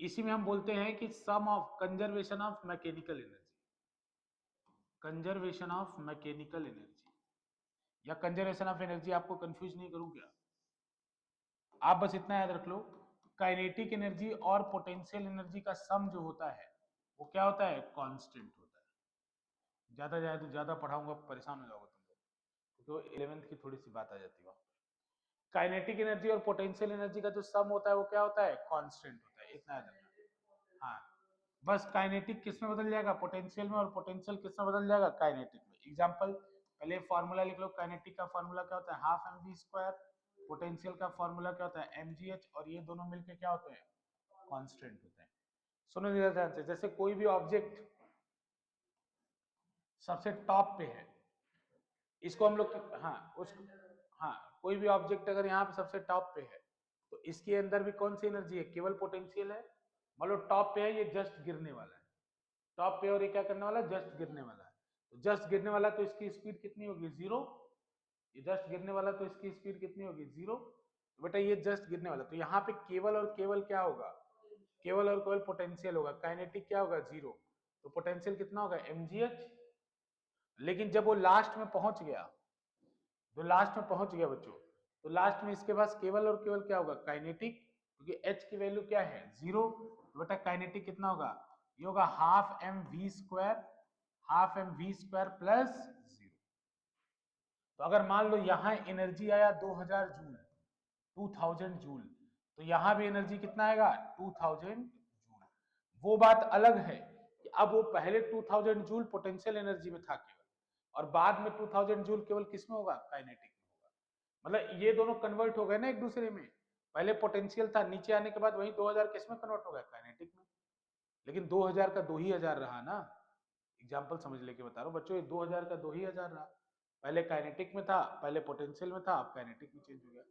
इसी में हम बोलते हैं कि sum of conservation of mechanical energy, conservation of mechanical energy या कंजर्वेशन ऑफ एनर्जी, आपको कंफ्यूज नहीं करूं क्या? आप बस इतना याद रख लो, काइनेटिक एनर्जी और पोटेंशियल एनर्जी का सम जो होता है वो क्या होता है? कांस्टेंट होता है। ज्यादा पढ़ाऊंगा परेशान हो जाओगे तुम लोग, क्योंकि 11th की थोड़ी सी बात आ जाती है। काइनेटिक एनर्जी और पोटेंशियल एनर्जी का जो सम होता है वो क्या होता है? कांस्टेंट होता है, इतना याद रखना। हाँ, बस काइनेटिक किस में बदल जाएगा? पोटेंशियल में, और पोटेंशियल किस में बदल जाएगा? काइनेटिक में। एग्जांपल, पहले फॉर्मूला लिख लो। काइनेटिक का फॉर्मूला क्या होता है? Half m v square. Potential का फॉर्मूला क्या होता है? M g h. और ये दोनों मिलकर क्या होते हैं? कांस्टेंट होते हैं। सुनो ध्यान से, जैसे कोई भी ऑब्जेक्ट सबसे टॉप पे है, इसको हम लोग, हाँ उसको, हाँ कोई भी ऑब्जेक्ट अगर यहाँ पे सबसे टॉप पे है तो इसके अंदर भी कौन सी एनर्जी है? केवल पोटेंशियल है। मान लो टॉप पे है, ये जस्ट गिरने वाला है टॉप पे, और ये क्या करने वाला है? जस्ट गिरने वाला है। तो जस्ट गिरने वाला, तो इसकी स्पीड कितनी होगी? जीरो। ये जस्ट गिरने वाला, तो इसकी स्पीड कितनी होगी? जीरो। तो बेटा ये जस्ट गिरने वाला, तो यहाँ पे केवल और केवल क्या होगा? केवल और केवल पोटेंशियल होगा। काइनेटिक क्या होगा? जीरो। तो पोटेंशियल कितना होगा? mgh। लेकिन जब वो लास्ट में पहुंच गया, जो लास्ट में पहुंच गया बच्चों, तो लास्ट में इसके पास केवल और केवल क्या होगा? काइनेटिक, क्योंकि h की वैल्यू क्या है? जीरो। तो बेटा काइनेटिक कितना होगा? ये होगा half m v square, half m v square plus zero. तो अगर मान लो यहां एनर्जी आया 2000 जूल, 2000 जूल, तो यहां भी एनर्जी कितना आएगा? 2000 जूल। वो बात अलग है कि अब वो पहले 2000 जूल पोटेंशियल एनर्जी में था केवल, और बाद में 2000 जूल केवल किस में होगा? काइनेटिक में होगा। मतलब ये दोनों कन्वर्ट हो गए ना एक दूसरे में। पहले पोटेंशियल था, नीचे आने के बाद वही 2000 किस में कन्वर्ट हो गया? काइनेटिक में। लेकिन 2000 का 2000 रहा ना। एग्जाम्पल समझ लेके बता रहा हूँ बच्चों, ये 2000 का 2000 रहा। पहले काइनेटिक में था, पहले पोटेंशियल में था, अब काइनेटिक में चेंज हो गया।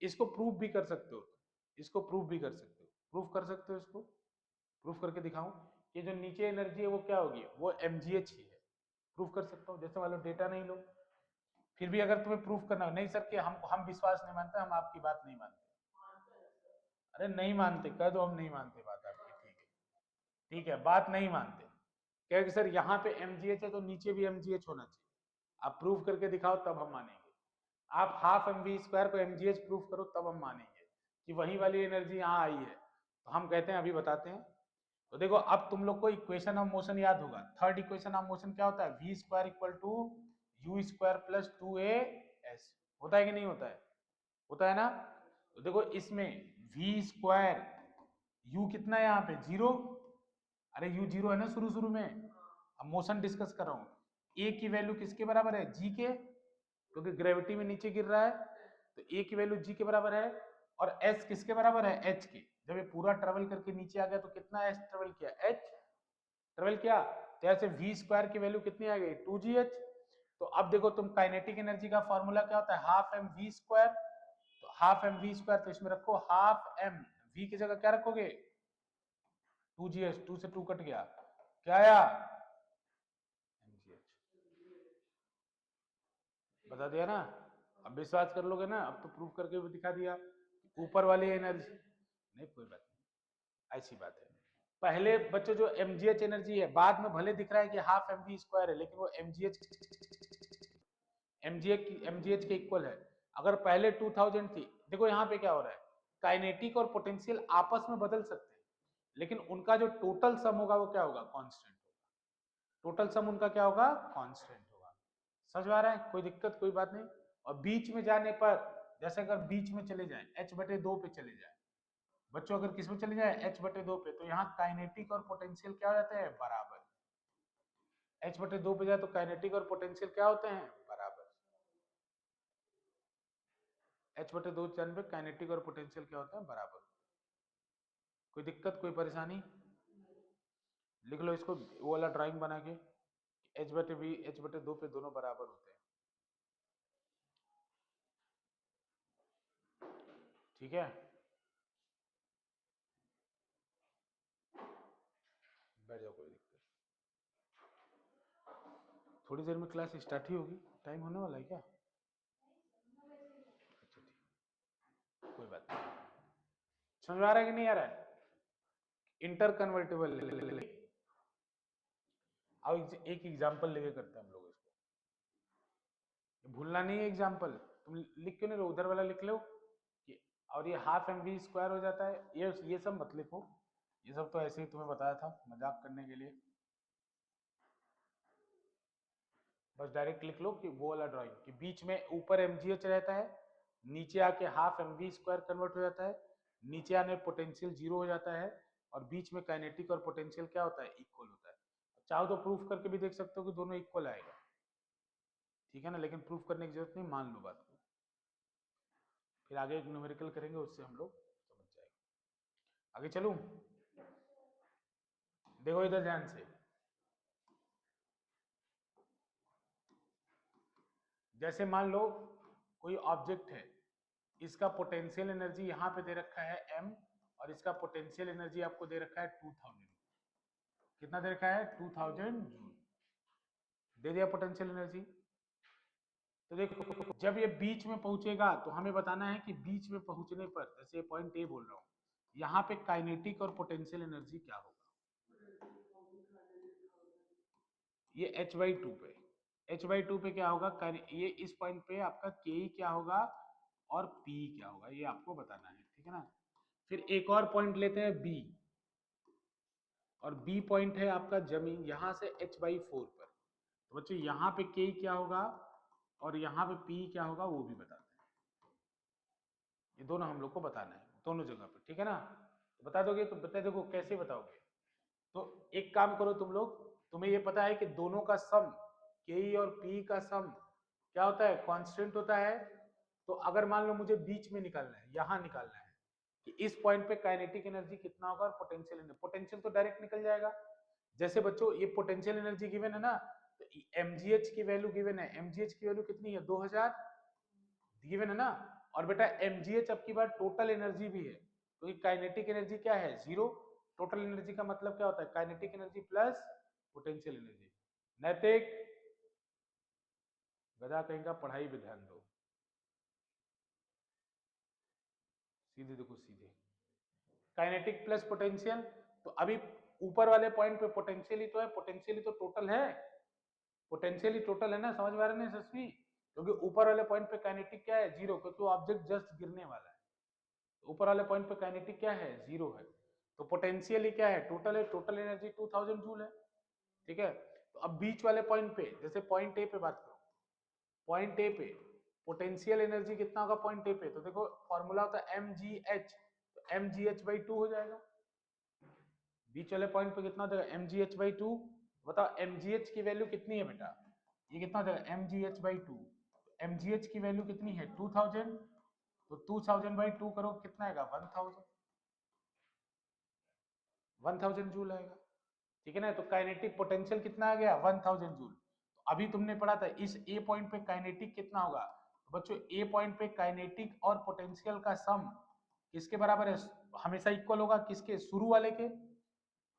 इसको प्रूफ भी कर सकते हो, इसको प्रूफ भी कर सकते हो, प्रूफ कर सकते हो इसको। प्रूफ करके दिखाऊं कि जो नीचे एनर्जी है वो क्या होगी? वो mgh ही है। प्रूफ कर सकता हूँ। जैसे मान लो डेटा नहीं लो, फिर भी अगर तुम्हें प्रूफ करना, नहीं सर कि हम विश्वास नहीं मानते, हम आपकी बात नहीं मानते। अरे नहीं मानते कह दो, हम नहीं मानते बात आपकी, ठीक है। ठीक है, बात नहीं मानते, कह कि सर यहाँ पे mgh है तो नीचे भी mgh होना चाहिए। आप प्रूफ करके दिखाओ तब हम मानेंगे। आप हाफ एम वी स्क्वायर को mgh प्रूफ करो तब हम मानेंगे कि वही वाली एनर्जी यहाँ आई है। तो हम कहते हैं, अभी बताते हैं। तो देखो, अब तुम लोग को इक्वेशन ऑफ मोशन याद होगा। थर्ड इक्वेशन ऑफ मोशन क्या होता है? V square equal to u square plus 2as। होता है कि नहीं होता है? होता है ना। तो देखो इसमें वी स्क्वायर, यू कितना है यहाँ पे? जीरो। अरे यू जीरो है ना शुरू शुरू में। अब मोशन डिस्कस कर रहा हूं। ए की वैल्यू किसके बराबर है? जी के, क्योंकि ग्रेविटी में नीचे गिर रहा है, तो ए की वैल्यू जी के बराबर है। और एस किसके बराबर है? एच के। जब ये पूरा ट्रेवल करके नीचे आ गया तो कितना एस ट्रेवल किया? एच ट्रेवल किया। तो ऐसे वी स्क्वायर की वैल्यू कितनी आ गई? 2gh। तो अब देखो तुम, काइनेटिक एनर्जी का फॉर्मूला क्या होता है? Half m v square. तो हाफ एम वी स्क्वायर, तो इसमें रखो हाफ एम, वी की जगह क्या रखोगे? 2gh। 2 से 2 कट गया, क्या आया? mgh। बता दिया ना। अब विश्वास कर लोगे ना? अब तो प्रूफ करके भी दिखा दिया। ऊपर वाली एनर्जी, नहीं कोई बात नहीं, ऐसी बात है। पहले बच्चों जो mgh एनर्जी है, बाद में भले दिख रहा है कि हाफ एम वी स्क्वायर है, लेकिन वो mgh mgh के इक्वल है। अगर पहले 2000 थी, देखो यहाँ पे क्या हो रहा है, काइनेटिक और पोटेंशियल आपस में बदल सकते हैं, लेकिन उनका जो टोटल सम होगा वो क्या होगा? कांस्टेंट होगा। टोटल सम उनका क्या होगा? कांस्टेंट होगा। समझ में आ रहा है? कोई दिक्कत, कोई बात नहीं। और बीच में जाने पर, जैसे अगर बीच में चले जाए, h/2 पे चले जाए बच्चों, अगर किस में चले जाए? h/2 पे, तो यहाँ काइनेटिक और पोटेंशियल क्या हो जाते हैं? बराबर। h/2 पे जाए तो काइनेटिक और पोटेंशियल क्या होते हैं? बराबर। h/2 जाने पे काइनेटिक और पोटेंशियल क्या होते हैं? बराबर। कोई दिक्कत, कोई परेशानी? लिख लो इसको, वो वाला ड्राइंग बना के, h/v h/2 पे दोनों बराबर होते हैं। ठीक है, बैठ जाओ, कोई दिक्कत। थोड़ी देर में क्लास स्टार्ट ही होगी, टाइम होने वाला है क्या? अच्छा ठीक, कोई बात नहीं। समझ आ रहा है कि नहीं आ रहा है? Inter convertible. अब एक एग्जाम्पल लेके करते हैं हम लोग इसको, भूलना नहीं है एग्जाम्पल। तुम लिख क्यों नहीं रहो, उधर वाला लिख लो कि और ये हाफ एम वी स्क्वायर हो जाता है। ये सब मत लिखो, ये सब तो ऐसे ही तुम्हें बताया था मजाक करने के लिए। बस डायरेक्ट लिख लो कि वो वाला ड्राइंग कि बीच में ऊपर एमजीएच रहता है, नीचे आके half m v square convert हो जाता है, नीचे आने पोटेंशियल जीरो हो जाता है, और बीच में काइनेटिक और पोटेंशियल क्या होता है, इक्वल होता है। चाहो तो प्रूफ करके भी देख सकते हो कि दोनों इक्वल आएगा, ठीक है ना, लेकिन प्रूफ करने की जरूरत नहीं, मान लो बात को। फिर आगे एक न्यूमेरिकल करेंगे, उससे हम लोग समझ जाएंगे। आगे चलूं, देखो इधर ध्यान से। जैसे मान लो कोई ऑब्जेक्ट है, इसका पोटेंशियल एनर्जी यहां पे दे रखा है m, और इसका पोटेंशियल एनर्जी आपको दे रखा है 2000। कितना दे रखा है, 2000 जूल दे दिया पोटेंशियल एनर्जी। तो देखो जब ये बीच में पहुंचेगा तो हमें बताना है कि बीच में पहुंचने पर, जैसे पॉइंट ए बोल रहा हूं, यहाँ पे काइनेटिक और पोटेंशियल एनर्जी क्या होगा। ये h/2 पे, h/2 पे क्या होगा, ये इस पॉइंट पे आपका के क्या होगा और पी क्या होगा, ये आपको बताना है, ठीक है ना। फिर एक और पॉइंट लेते हैं बी, और बी पॉइंट है आपका जमीन, यहां से h/4 पर। तो बच्चों यहाँ पे के क्या होगा और यहाँ पे पी क्या होगा वो भी बताते हैं। ये दोनों हम लोग को बताना है दोनों जगह पे, ठीक है ना। तो बता दोगे, तो बता दोगे कैसे बताओगे। तो एक काम करो तुम लोग, तुम्हें ये पता है कि दोनों का सम, के और पी का सम क्या होता है, कांस्टेंट होता है। तो अगर मान लो मुझे बीच में निकालना है, यहां निकालना है कि इस पॉइंट पे काइनेटिक एनर्जी कितना होगा और पोटेंशियल एनर्जी, पोटेंशियल तो डायरेक्ट निकल जाएगा। जैसे बच्चों ये पोटेंशियल एनर्जी गिवन है ना, तो एमजीएच की वैल्यू गिवन है, एमजीएच की वैल्यू कितनी है, 2000 गिवन है ना। और बेटा एमजीएच अब की बार टोटल एनर्जी भी है, क्योंकि तो काइनेटिक एनर्जी क्या है, जीरो। टोटल एनर्जी का मतलब क्या होता है, kinetic energy plus potential energy. नैतिक गधा कहीं का, पढ़ाई पे ध्यान दो, सीधे देखो सीधे, काइनेटिक प्लस पोटेंशियल। तो अभी ऊपर वाले पॉइंट पे पोटेंशियल ही तो है, पोटेंशियल ही तो टोटल है, पोटेंशियल ही टोटल है ना, समझ में आ रहा है ना यशस्वी। क्योंकि ऊपर वाले पॉइंट पे काइनेटिक क्या है, जीरो, क्योंकि वो ऑब्जेक्ट जस्ट गिरने वाला है। ऊपर वाले पॉइंट पे काइनेटिक क्या है, जीरो है। तो पोटेंशियल ही क्या है, टोटल है, टोटल एनर्जी 2000 जूल है, ठीक है। तो अब बीच वाले पॉइंट पे, जैसे पॉइंट ए पे बात करो, पॉइंट ए पे पोटेंशियल एनर्जी कितना होगा पॉइंट ए पे, तो देखो फॉर्मूला होता है mgh, तो mgh/2 हो जाएगा। बीच वाले पॉइंट पे कितना हो जाएगा, mgh/2। बताओ mgh की वैल्यू कितनी है बेटा, ये कितना हो जाएगा mgh/2, mgh की वैल्यू कितनी है 2000, तो 2000/2 करो कितना आएगा 1000, 1000 जूल आएगा, ठीक है ना। तो काइनेटिक पोटेंशियल कितना आ गया 1000 जूल। तो अभी तुमने पढ़ा था इस ए पॉइंट पे काइनेटिक कितना होगा, तो बच्चों ए पॉइंट पे काइनेटिक और पोटेंशियल का सम किसके बराबर है, हमेशा इक्वल होगा, किसके, शुरू वाले के।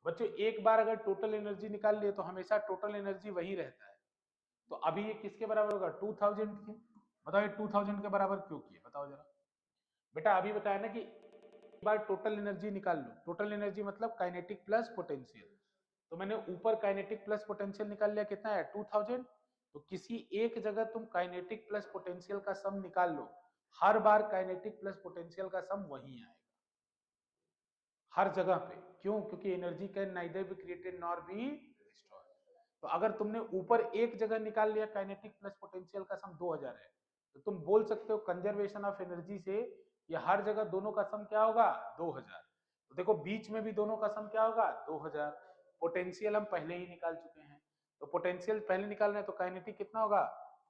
बच्चों एक बार अगर टोटल एनर्जी निकाल लिए तो हमेशा टोटल एनर्जी वही रहता है। तो अभी ये किसके बराबर होगा 2000 के। बताओ ये 2000 के बराबर क्यों किए, बताओ जरा। बेटा अभी बताया ना कि एक बार टोटल एनर्जी निकाल लो, टोटल एनर्जी मतलब काइनेटिक प्लस पोटेंशियल। तो मैंने ऊपर काइनेटिक प्लस पोटेंशियल निकाल लिया, कितना है 2000। तो किसी एक जगह तुम काइनेटिक प्लस पोटेंशियल का सम निकाल लो, हर बार काइनेटिक प्लस पोटेंशियल का सम वही आएगा हर जगह पे। क्यों, क्योंकि energy can neither be created nor be destroyed. तो अगर तुमने ऊपर एक जगह निकाल लिया काइनेटिक प्लस पोटेंशियल का सम 2000 है, तो तुम बोल सकते हो कंजर्वेशन ऑफ एनर्जी से ये हर जगह दोनों का सम क्या होगा 2000। तो देखो बीच में भी दोनों का सम क्या होगा 2000। पोटेंशियल हम पहले ही निकाल चुके हैं, तो पोटेंशियल पहले निकालना है, तो काइनेटिक कितना होगा,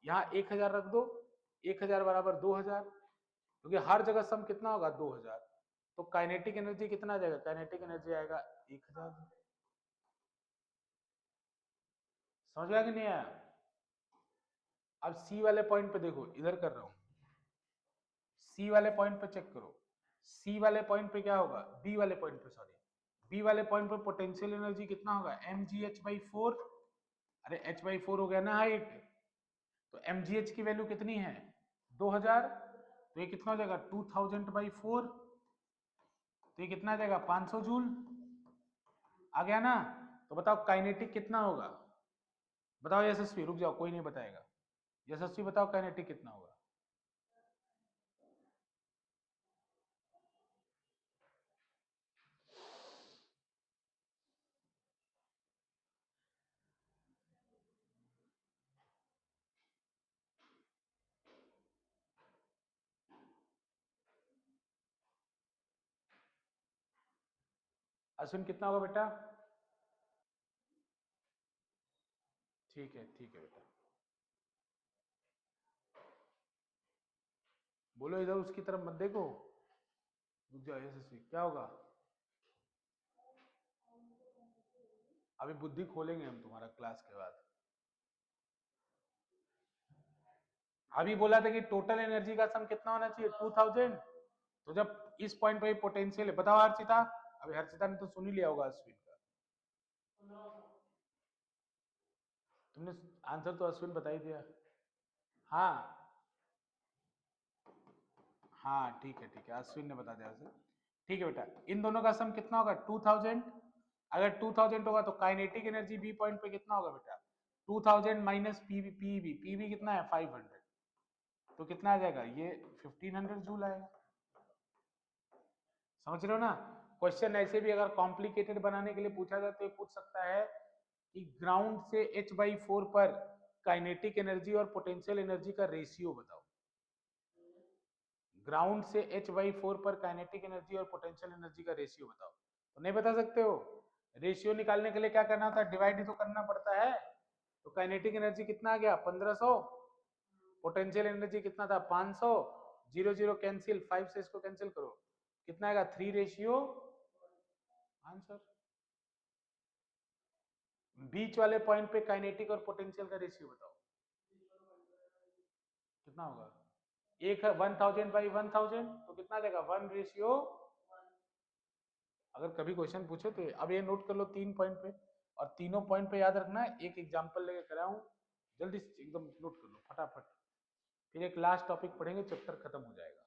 यहाँ 1000 रख दो, 1000 बराबर 2000, क्योंकि हर जगह सम कितना होगा 2000। तो काइनेटिक एनर्जी कितना आ जाएगा, काइनेटिक एनर्जी आएगा 1000। समझ में आ कि नहीं आया। अब सी वाले पॉइंट पे देखो, इधर कर रहा हूं, सी वाले पॉइंट पे चेक करो, सी वाले पॉइंट पे क्या होगा, बी वाले पॉइंट पे सॉरी, बी वाले पॉइंट पे पोटेंशियल एनर्जी कितना होगा mgh/4। अरे h/4 हो गया ना हाइट, तो mgh की वैल्यू कितनी है 2000, तो ये कितना हो जाएगा 2000/4, तो ये कितना आ जाएगा 500 जूल। आ गया ना? तो बताओ काइनेटिक कितना होगा? बताओ यशस्वी, रुक जाओ, कोई नहीं बताएगा। यशस्वी बताओ काइनेटिक कितना होगा? अश्विन कितना होगा बेटा? ठीक है बेटा। बोलो, इधर उसकी तरफ मत देखो। रुक जाओ यशस्वी, क्या होगा? अभी बुद्धि खोलेंगे हम तुम्हारा क्लास के बाद। अभी बोला था कि टोटल एनर्जी का सम कितना होना चाहिए? 2000। तो जब इस पॉइंट पे पोटेंशियल है, बताओ हर्षिता। अभी हर्षिता ने तो सुन ही लिया होगा अश्विन का। तुमने आंसर तो अश्विन बता ही दिया। हाँ हाँ, ठीक है, अश्विन ने बता दिया उसे। ठीक है बेटा, इन दोनों का सम कितना होगा? 2000। अगर 2000 होगा तो काइनेटिक एनर्जी बी पॉइंट पे कितना होगा बेटा? 2000 माइनस पीवी, पीवी कितना है? 500। तो कितना आ जाएगा ये? 1500 जूल आएगा। समझ रहे हो ना? क्वेश्चन ऐसे भी अगर कॉम्प्लिकेटेड बनाने के लिए पूछा जाए तो ये पूछ सकता है कि ग्राउंड से h/4 पर काइनेटिक एनर्जी और पोटेंशियल एनर्जी का रेशियो बताओ। ग्राउंड से h/4 पर काइनेटिक एनर्जी और पोटेंशियल एनर्जी का रेशियो बताओ। तो नहीं बता सकते हो? रेशियो निकालने के लिए क्या करना होता है? डिवाइड ही तो करना पड़ता है। तो काइनेटिक एनर्जी कितना आ गया? 1500। पोटेंशियल एनर्जी कितना था? 500। जीरो जीरो कैंसिल, 5 से इसको कैंसिल करो, कितना आएगा? 3 आंसर। बीच वाले पॉइंट पे काइनेटिक और पोटेंशियल का रेशियो बताओ कितना होगा? एक है 1000/1000, तो कितना देगा? 1:। अगर कभी क्वेश्चन पूछे तो अब ये नोट कर लो 3 पॉइंट पे, और तीनों पॉइंट पे याद रखना है। एक एग्जांपल लेके कराऊं, जल्दी से एकदम नोट कर लो फटाफट। फिर एक लास्ट टॉपिक पढ़ेंगे, चैप्टर खत्म हो जाएगा।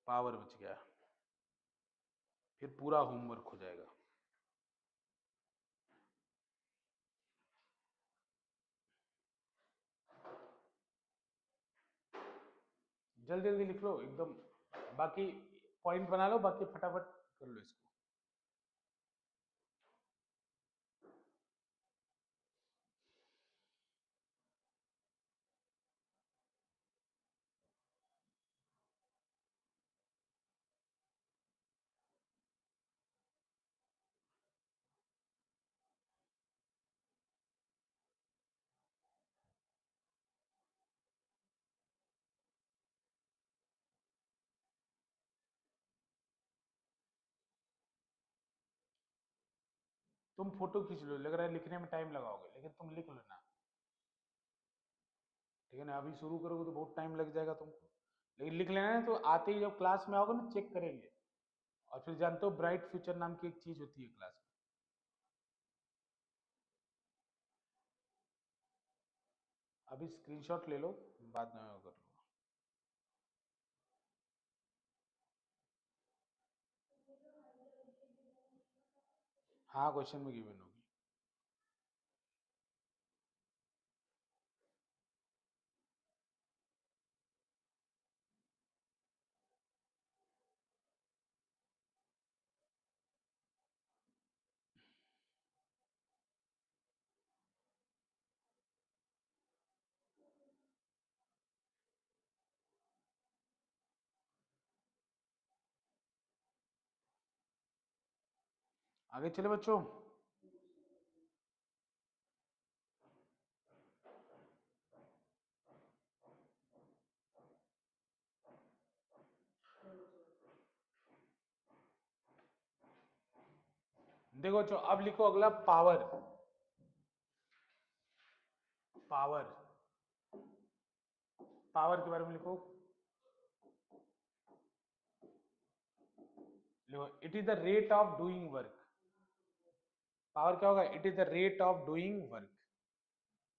पावर बच गया, फिर पूरा होमवर्क हो जाएगा। जल्दी जल्दी लिख लो एकदम, बाकी पॉइंट बना लो, बाकी फटाफट कर लो इसको। तुम फोटो खींच लो, लग रहा है लिखने में टाइम लगाओगे, लेकिन तुम लिख लेना। ठीक है ना? अभी शुरू करोगे तो बहुत टाइम लग जाएगा तुमको, लेकिन लिख लेना है। तो आते ही जब क्लास में आओगे ना, चेक करेंगे। और फिर जानते हो ब्राइट फ्यूचर नाम की एक चीज होती है क्लास में। अभी स्क्रीनशॉट ले लो, बाद में कर लो। हाँ, क्वेश्चन में गिवन होगी। आगे चले बच्चों। देखो बच्चों, अब लिखो अगला पावर। पावर, पावर के बारे में लिखो। लिखो, it is the rate of doing work. Power क्या होगा? It is the rate of doing work.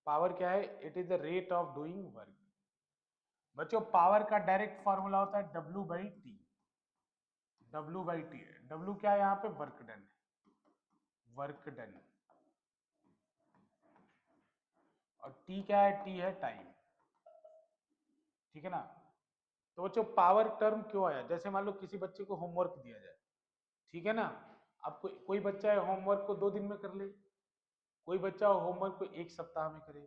Power क्या है? It is the rate of doing work. बच्चों, पावर का डायरेक्ट फॉर्मूला होता है W/T। W/T, W क्या है यहाँ पे? Work done, work done. और T क्या है? T है टाइम। ठीक है ना? तो बच्चों पावर टर्म क्यों आया? जैसे मान लो किसी बच्चे को होमवर्क दिया जाए, ठीक है ना? अब कोई बच्चा है होमवर्क को 2 दिन में कर ले, कोई बच्चा होमवर्क को 1 सप्ताह में करे,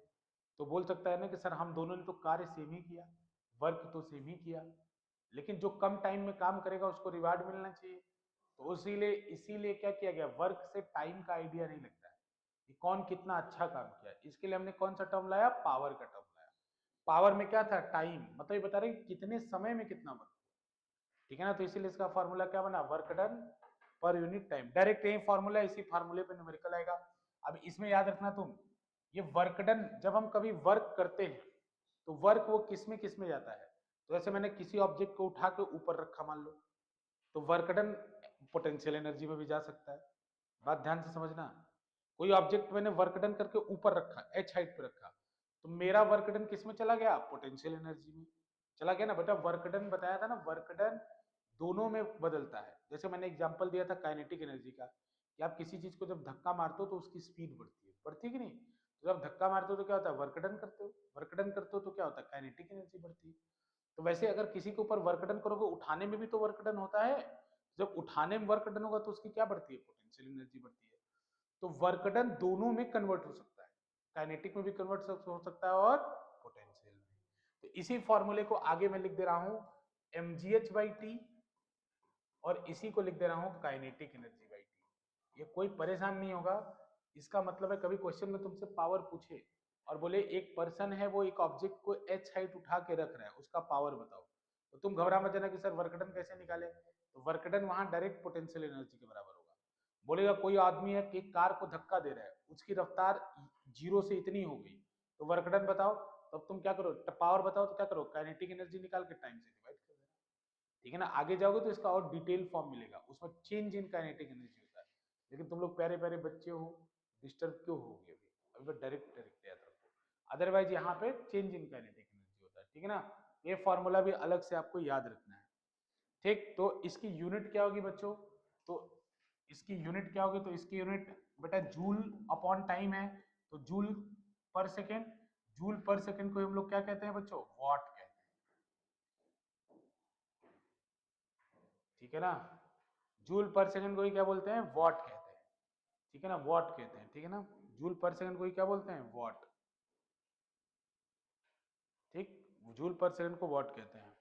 तो बोल सकता है ना कि सर हम दोनों ने तो कार्य सेम ही किया, वर्क तो सेम ही किया, लेकिन जो कम टाइम में काम करेगा उसको रिवार्ड मिलना चाहिए। तो इसीलिए क्या किया गया? वर्क से टाइम का आइडिया नहीं लगता है कि कौन कितना अच्छा काम किया। इसके लिए हमने कौन सा टर्म लाया? पावर का टर्म लाया। पावर में क्या था? टाइम, मतलब ये बता रहे कितने समय में कितना वर्क। ठीक है ना? तो इसीलिए इसका फॉर्मूला क्या बना? Work done per unit time. Direct यही फॉर्मूला, इसी फॉर्मूले पे न्यूमेरिकल आएगा। अब इसमें याद रखना तुम, ये वर्क डन जब हम कभी वर्क करते हैं तो वर्क वो किस में जाता है? तो जैसे मैंने किसी ऑब्जेक्ट को उठा के ऊपर रखा मान लो, तो वर्क डन पोटेंशियल एनर्जी में भी जा सकता है। बात ध्यान से समझना। कोई ऑब्जेक्ट मैंने वर्क डन करके ऊपर रखा, एच हाइट पे रखा, तो मेरा वर्क डन किस में चला गया? पोटेंशियल एनर्जी में चला गया ना बेटा। वर्क डन बताया था ना, वर्क डन दोनों में बदलता है। जैसे मैंने एग्जांपल दिया था काइनेटिक एनर्जी का, कि आप किसी चीज को जब धक्का मारते हो तो उसकी स्पीड बढ़ती है कि नहीं? तो जब धक्का मारते हो तो क्या होता है? वर्क डन करते हो, वर्क डन करते हो तो क्या होता है? काइनेटिक एनर्जी बढ़ती है। तो वैसे अगर किसी के ऊपर वर्क डन करोगे, उठाने में भी तो वर्क डन होता है। जब उठाने में वर्क डन होगा तो उसकी क्या बढ़ती है? पोटेंशियल एनर्जी बढ़ती है। तो वर्क डन दोनों में कन्वर्ट हो सकता है, काइनेटिक में भी कन्वर्ट हो सकता है और पोटेंशियल में। तो इसी फॉर्मूले को आगे मैं लिख दे रहा हूं mgh/t, और इसी को लिख दे रहा हूं काइनेटिक एनर्जी बाई टी। ये कोई परेशान नहीं होगा। इसका मतलब है कभी क्वेश्चन में तुमसे पावर पूछे और बोले एक पर्सन है वो एक ऑब्जेक्ट को एच हाइट उठा के रख रहा है, उसका पावर बताओ, तो तुम घबरा मत जाना कि सर वर्कडन कैसे निकाले। तो वर्कडन वहां डायरेक्ट पोटेंशियल एनर्जी के बराबर होगा। बोलेगा कोई आदमी है कि कार को धक्का दे रहा है, उसकी रफ्तार 0 से इतनी हो गई, तो वर्कडन बताओ। तब तुम क्या करो? पावर बताओ तो क्या करो? काइनेटिक एनर्जी निकाल के टाइम से डिवाइड कर देना। ठीक है ना? आगे जाओगे तो इसका और डिटेल फॉर्म मिलेगा, उसमें चेंज इन काइनेटिक एनर्जी होता है। लेकिन तुम लोग प्यारे प्यारे बच्चे हो, डिस्टर्ब क्यों होगे? अभी अभी तो डायरेक्ट डायरेक्ट याद रखो, अदरवाइज यहाँ पे चेंज इन काइनेटिक एनर्जी होता है। ठीक है ना? ये फॉर्मूला भी अलग से आपको याद रखना है। ठीक, तो इसकी यूनिट क्या होगी बच्चों? तो इसकी यूनिट क्या होगी? तो इसकी यूनिट बेटा जूल अपॉन टाइम है, तो जूल पर सेकेंड। जूल पर सेकेंड को हम लोग क्या कहते हैं बच्चों? वॉट कहते हैं। ठीक है ना? जूल पर सेकंड को ही क्या बोलते हैं? वॉट कहते हैं। ठीक है ना? वॉट कहते हैं। ठीक है ना? जूल पर सेकंड को ही क्या बोलते हैं? वॉट। ठीक, जूल पर सेकंड को वॉट कहते हैं।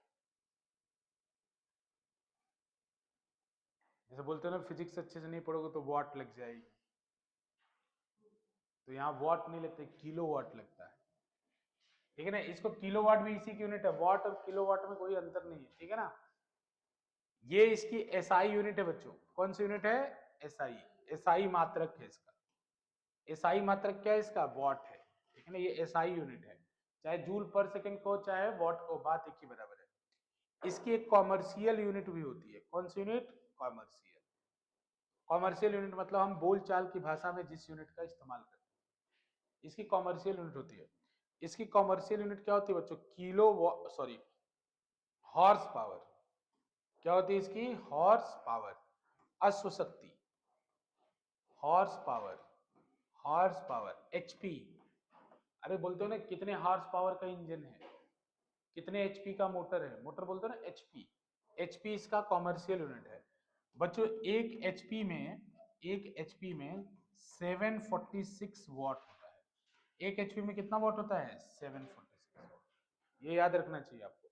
जैसे बोलते हैं ना फिजिक्स अच्छे से नहीं पढ़ोगे तो वॉट लग जाएगी, तो यहाँ वॉट नहीं लगते, किलो वॉट लगता है। ठीक है ना? इसको किलो वॉट भी इसी की यूनिट है, वॉट और किलो वॉट में कोई अंतर नहीं है। ठीक है ना? ये इसकी एसआई यूनिट है बच्चों। कौन सी यूनिट है? एसआई। एसआई मात्रक है इसका। एसआई मात्रक क्या है इसका? वॉट है। ठीक है ना? ये एसआई यूनिट है, चाहे जूल पर सेकंड को चाहे वॉट को, बात एक ही बराबर है। इसकी एक कॉमर्शियल यूनिट भी होती है। कौन सी यूनिट? कॉमर्शियल। कॉमर्शियल यूनिट मतलब हम बोलचाल की भाषा में जिस यूनिट का इस्तेमाल करते हैं, इसकी कॉमर्शियल यूनिट होती है। इसकी कॉमर्शियल यूनिट क्या होती है बच्चों? Kilo, sorry, horse power. क्या होती है इसकी? हॉर्स पावर, अश्व शक्ति, horse power, horse power, HP. अरे बोलते हो ना कितने हॉर्स पावर का इंजन है, कितने एचपी का मोटर है, मोटर बोलते हो ना एचपी। एचपी इसका कॉमर्शियल यूनिट है बच्चों। एक एचपी में 746 वॉट होता है। एक एचपी में कितना वॉट होता है? 746 वॉट। ये याद रखना चाहिए आपको,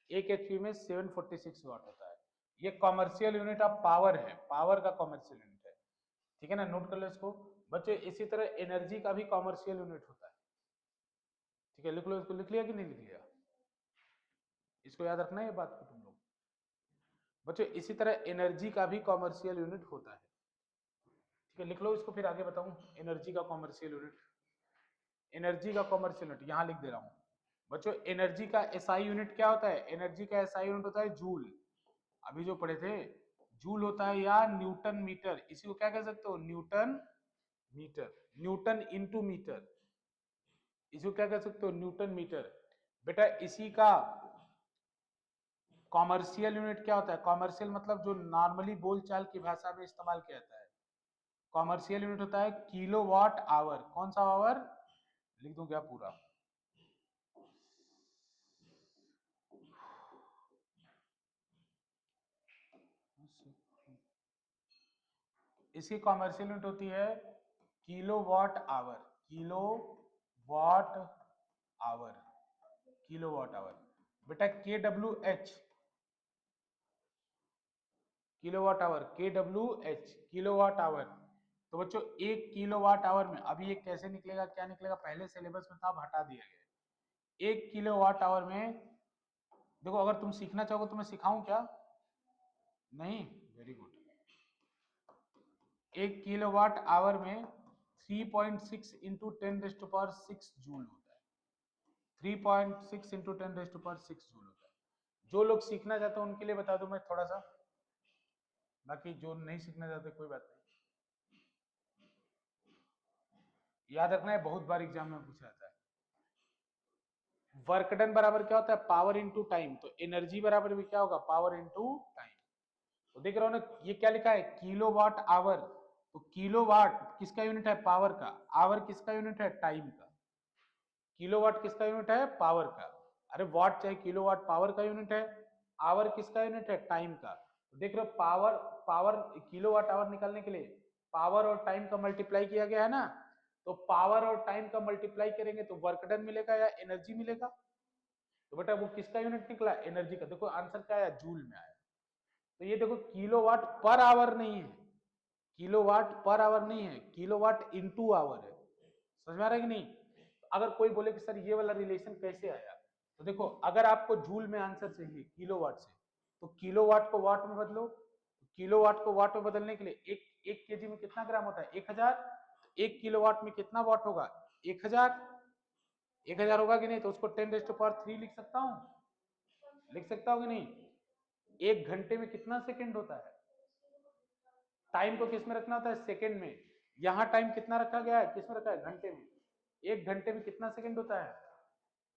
एक एचपी में 746 वॉट होता है। ये कॉमर्शियल यूनिट ऑफ पावर है, पावर का कॉमर्शियल यूनिट है। ठीक है ना? नोट कर लो इसको बच्चों। इसी तरह एनर्जी का भी कॉमर्शियल यूनिट होता है। ठीक है, लिख लो इसको। लिख लिया कि नहीं लिख लिया? इसको याद रखना है ये बात को तुम लोग बच्चों। इसी तरह एनर्जी का भी कॉमर्शियल यूनिट होता है। ठीक है, लिख लो इसको, फिर आगे बताऊं एनर्जी का कॉमर्शियल यूनिट। एनर्जी का कॉमर्शियल यूनिट यहां लिख दे रहा हूं बच्चों। एनर्जी का एसआई यूनिट क्या होता है? एनर्जी का एसआई यूनिट होता है जूल। अभी जो पढ़े थे, जूल होता है, या न्यूटन मीटर। इसी को क्या कह सकते हो? Newton metre, newton into metre. इसको क्या कह सकते हो? Newton metre. बेटा इसी का कॉमर्शियल यूनिट क्या होता है? कॉमर्शियल मतलब जो नॉर्मली बोलचाल की भाषा में इस्तेमाल किया जाता है। कॉमर्शियल यूनिट होता है किलोवाट आवर। कौन सा आवर? लिख दूं क्या पूरा? इसकी कॉमर्शियल यूनिट होती है kilowatt hour. Kilowatt hour, kilowatt hour. बेटा के डब्ल्यू एच, किलोवाट आवर, के डब्ल्यू एच, किलोवाट आवर। तो बच्चों एक किलोवाट आवर में, अभी ये कैसे निकलेगा, क्या निकलेगा, पहले सिलेबस में था, अब हटा दिया गया। एक किलोवाट आवर में देखो, अगर तुम सीखना चाहोगे तो मैं सिखाऊं क्या? नहीं? Very good. एक किलोवाट आवर में 3.6 इंटू 10⁻6 जूल होता है। 3.6 इंटू 10⁻6 जूल होता है। जो लोग सीखना चाहते हैं उनके लिए बता दूं मैं थोड़ा सा, बाकी जो नहीं सीखना चाहते कोई बात नहीं। याद रखना है, बहुत बार एग्जाम में पूछा जाता है। वर्क डन बराबर क्या होता है? Power into time. तो एनर्जी बराबर भी क्या होगा? Power into time. तो देख रहे हो ना, ये क्या लिखा है? Kilowatt hour. तो किलोवाट किसका यूनिट है? पावर का। आवर किसका यूनिट है? टाइम का। किलोवाट किसका यूनिट है? पावर का। अरे वाट चाहे किलोवाट पावर का यूनिट है, आवर किसका यूनिट है? टाइम का। तो देख रहे हो, पावर पावर किलोवाट आवर निकालने के लिए पावर और टाइम का मल्टीप्लाई किया गया है ना। तो पावर और टाइम का मल्टीप्लाई करेंगे तो वर्क डन मिलेगा या एनर्जी मिलेगा। तो बेटा वो किसका यूनिट निकला? एनर्जी का। देखो आंसर क्या आया? जूल में आया। तो ये देखो किलोवाट पर आवर नहीं है, किलोवाट पर आवर नहीं है, किलोवाट इनटू आवर है। समझ में आ रहा है कि नहीं? अगर कोई बोले कि सर ये वाला रिलेशन कैसे आया, तो देखो अगर आपको जूल में आंसर चाहिए किलोवाट से, तो किलोवाट को वाट में बदलो। किलोवाट को वाट में बदलने के लिए एक एक केजी में कितना ग्राम होता है? 1000। एक किलोवाट में कितना वाट होगा? 1000। 1000 होगा कि नहीं? तो उसको 10⁻³ लिख सकता हूं, लिख सकता हूं कि नहीं? एक घंटे में कितना सेकंड होता है? टाइम को किस में रखना होता है? सेकंड में। यहां टाइम कितना रखा गया है? किस में रखा है? घंटे में। एक घंटे में कितना सेकंड होता है?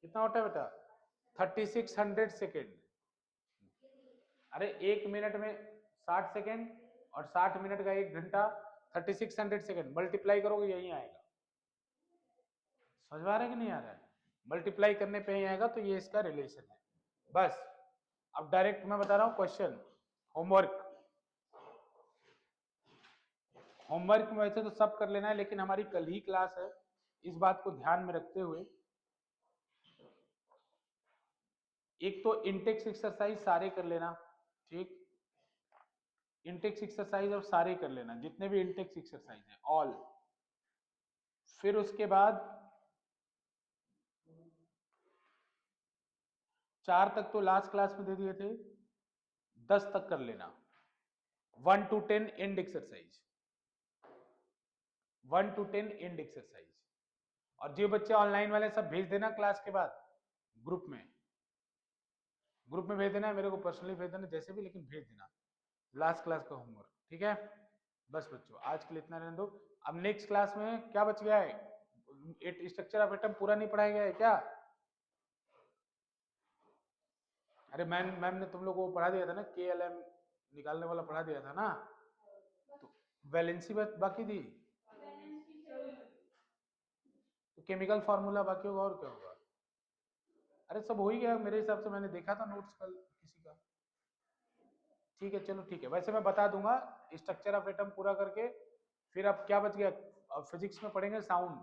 कितना होता है बेटा? 3600 सेकेंड। अरे एक मिनट में 60 सेकेंड, और 60 मिनट का एक घंटा, 3600 सेकेंड। मल्टीप्लाई करोगे यही आएगा। समझ में आ रहा है कि नहीं आ रहा है? मल्टीप्लाई करने पे ही आएगा। तो ये इसका रिलेशन है बस। अब डायरेक्ट मैं बता रहा हूं क्वेश्चन। होमवर्क, होमवर्क में वैसे तो सब कर लेना है, लेकिन हमारी कल ही क्लास है, इस बात को ध्यान में रखते हुए एक तो इंटेक्स एक्सरसाइज सारे कर लेना। ठीक, इंटेक्स एक्सरसाइज और सारे कर लेना, जितने भी इंटेक्स एक्सरसाइज है ऑल। फिर उसके बाद 4 तक तो लास्ट क्लास में दे दिए थे, 10 तक कर लेना। 1 to 10 and exercise, 1 to 10 and exercise. और जो बच्चे ऑनलाइन वाले सब भेज देना क्लास के बाद ग्रुप में, ग्रुप में भेज देना है, मेरे को पर्सनली भेज देना जैसे भी, लेकिन भेज देना लास्ट क्लास का होमवर्क। ठीक है? बस बच्चों आज के लिए इतना रहने दो। अब नेक्स्ट क्लास में क्या बच गया है? स्ट्रक्चर ऑफ एटम पूरा नहीं पढ़ाया गया है क्या? अरे मैम मैम ने तुम लोग को पढ़ा दिया था ना, KLM निकालने वाला पढ़ा दिया था ना। तो वैलेंसी बाकी थी, तो केमिकल फार्मूला बाकी होगा, और क्या होगा? अरे सब हो ही गया मेरे हिसाब से, मैंने देखा था नोट्स कल किसी का। ठीक है चलो ठीक है, वैसे मैं बता दूंगा स्ट्रक्चर ऑफ एटम पूरा करके। फिर अब क्या बच गया? अब फिजिक्स में पढ़ेंगे साउंड।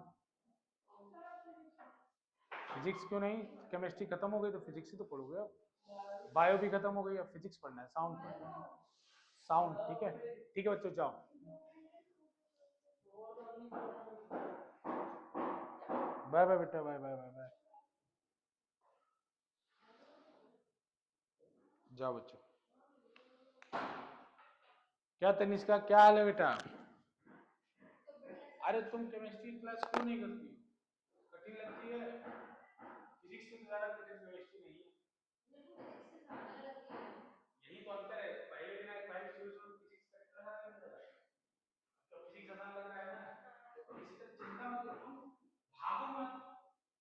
फिजिक्स क्यों नहीं? केमिस्ट्री खत्म हो गई तो फिजिक्स ही तो पढ़ोगे अब। बायो भी खत्म हो गई, अब फिजिक्स पढ़ना है, साउंड पढ़ना है। साउंड ठीक है? ठीक है बच्चों जाओ, बाय बाय बेटा, बाय बाय बाय बाय। जाओ बच्चों। क्या तनिष्का, क्या हाल है बेटा? अरे तुम केमिस्ट्री क्लास क्यों नहीं करती हो? कठिन लगती है? फिजिक्स से ज्यादा कठिन केमिस्ट्री नहीं है। यही तो अंतर है, पहले दिन आए पहले शुरू शुरू फिजिक्स का आसान लग रहा है, तो फिजिक्स आसान लग रहा है ना, तो इसी तरह चिंता मत करो तुम, भागो मत।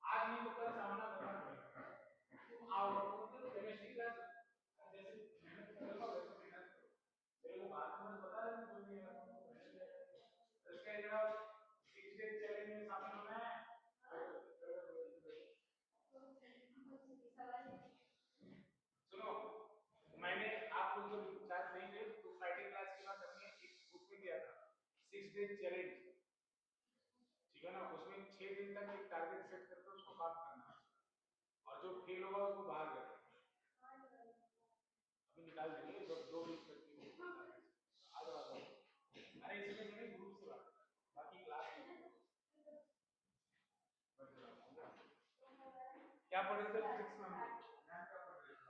आज नहीं तो कल सामना करना पड़ेगा। तुम आओ, तुम केमिस्ट्री क्लास जैसे शायद नहीं थे तो फ्राइडे क्लास के बाद हमने एक उसमें दिया था 6 डे चैलेंज, ठीक है ना, उसमें 6 दिन तक एक टारगेट सेट करके उसको काम करना है और जो फेल होगा उसको बाहर कर देंगे। अभी निकाल देंगे 2 वीक तक की आज बात है। अरे इसमें मैंने ग्रुप से बात बाकी क्लास क्या पढ़े थे फिजिक्स में हम लोग? मैथ क्या पढ़ रहे थे?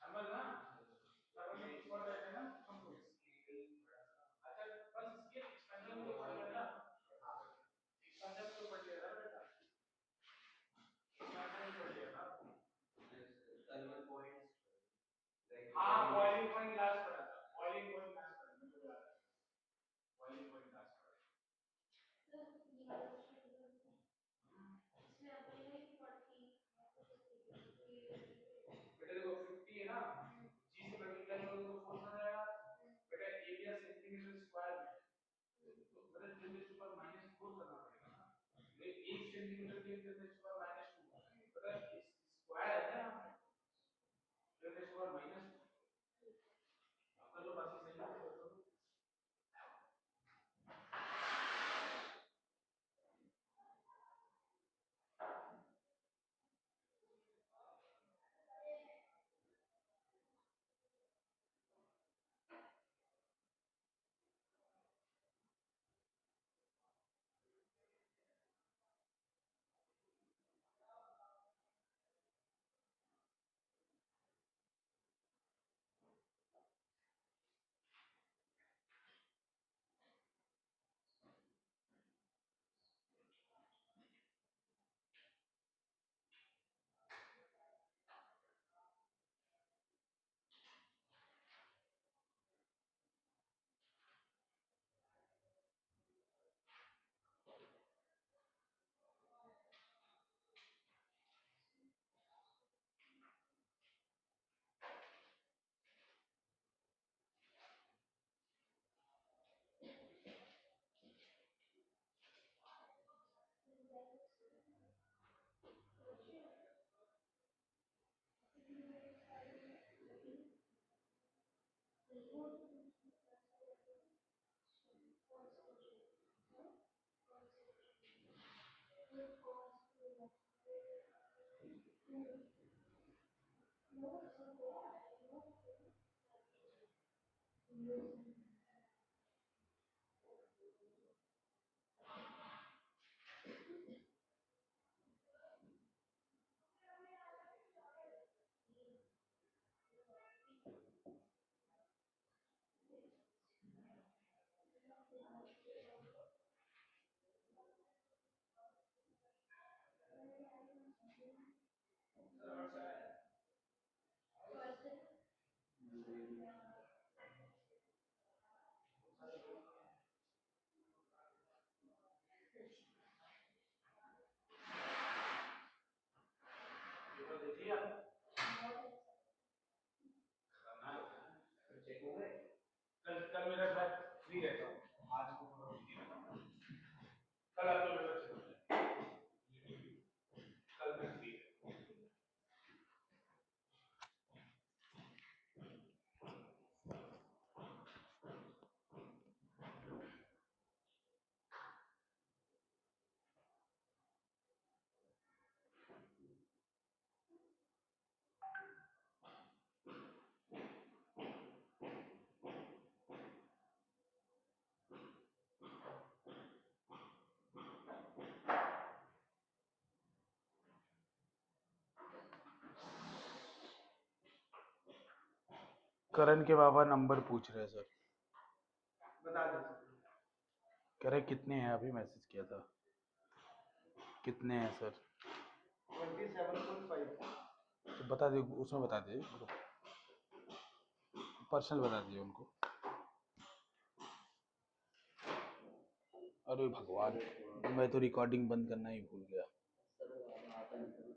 थर्मल ना, थर्मल में कुछ पढ़ रहे थे ना हम लोग। अच्छा बस इसके एक्सपेंशन को पढ़ लिया था, एक्सपेंशन को पढ़ लिया था बेटा, एक्सपेंशन पढ़ लिया था। थर्मल पॉइंट्स, हाँ बॉइलिंग पॉइंट लास्ट पढ़ा था, बॉइलिंग पॉइंट लास्ट पढ़ा था, बॉइलिंग पॉइंट लास्ट पढ़ा। बेटा देखो 50 है ना, जी से मल्टीप्लाई करोगे तो फोर्स आ जाएगा बेटा, एरिया सेंटीमीटर स्क्वायर में, तो मतलब 10⁻⁻4 करना पड़ेगा ना, ये 1 सेंटीमीटर के 10⁻², बेटा स्क्वायर है ना यहाँ पे 10⁻², आपका जो बाकी सही है तो देखिए आप चेक हो गए, कल कल मेरा शायद फ्री रहता हूँ, आज को थोड़ा बिजी रहता हूँ, कल आपको मेरा चेक हो जाएगा, कल मैं फ्री रहता हूँ। करण के बाबा नंबर पूछ रहे हैं सर, बता दो, कह रहे कितने हैं, अभी मैसेज किया था, कितने हैं सर? 27.5। तो बता दे, उसमें बता दे, पर्सनल बता दीजिए उनको। अरे भगवान, मैं तो रिकॉर्डिंग बंद करना ही भूल गया।